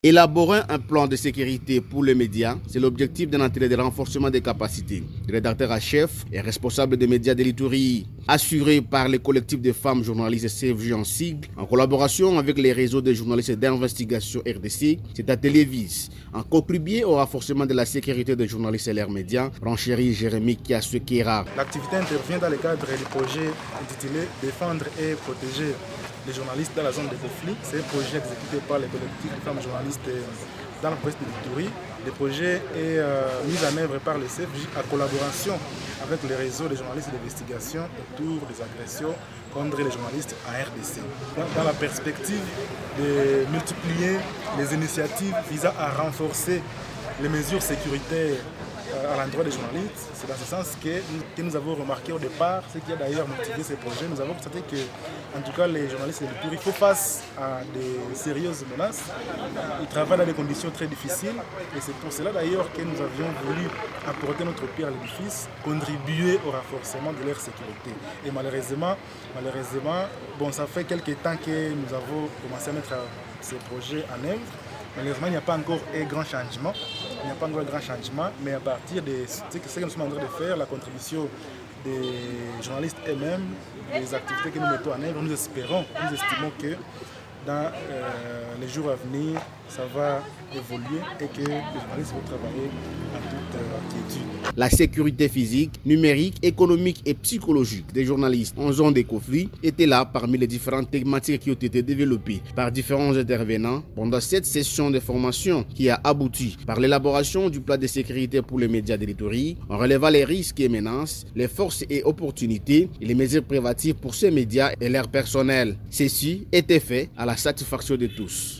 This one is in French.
Élaborer un plan de sécurité pour les médias, c'est l'objectif d'un atelier de renforcement des capacités. Le rédacteur en chef et responsable des médias de l'Ituri, assuré par le collectif de femmes journalistes CFJ en sigle, en collaboration avec les réseaux de journalistes d'investigation RDC, cet atelier vise à contribuer au renforcement de la sécurité des journalistes et leurs médias, renchérit Jérémy Kiasukera. L'activité intervient dans le cadre du projet intitulé Défendre et protéger les journalistes dans la zone de conflit. C'est un projet exécuté par les collectifs de femmes journalistes dans la province de l'Ituri. Le projet est mis en œuvre par le CFJ en collaboration avec les réseaux des journalistes d'investigation autour des agressions contre les journalistes en RDC. Dans la perspective de multiplier les initiatives visant à renforcer les mesures sécuritaires à l'endroit des journalistes, c'est dans ce sens que nous avons remarqué au départ, ce qui a d'ailleurs motivé ces projets. Nous avons constaté que, en tout cas, les journalistes de l'Ituri font face à des sérieuses menaces. Ils travaillent dans des conditions très difficiles et c'est pour cela d'ailleurs que nous avions voulu apporter notre pierre à l'édifice, contribuer au renforcement de leur sécurité. Et malheureusement, bon, ça fait quelques temps que nous avons commencé à mettre ces projets en œuvre. Malheureusement, il n'y a pas encore un grand changement. Mais à partir de ce que nous sommes en train de faire, la contribution des journalistes eux-mêmes, les activités que nous mettons en œuvre, nous estimons que dans les jours à venir, ça va évoluer et que les journalistes vont travailler en toute quiétude. La sécurité physique, numérique, économique et psychologique des journalistes en zone de conflit était là parmi les différentes thématiques qui ont été développées par différents intervenants pendant cette session de formation qui a abouti par l'élaboration du plan de sécurité pour les médias de l'Ituri en relevant les risques et menaces, les forces et opportunités et les mesures préventives pour ces médias et leur personnel. Ceci était fait à la satisfaction de tous.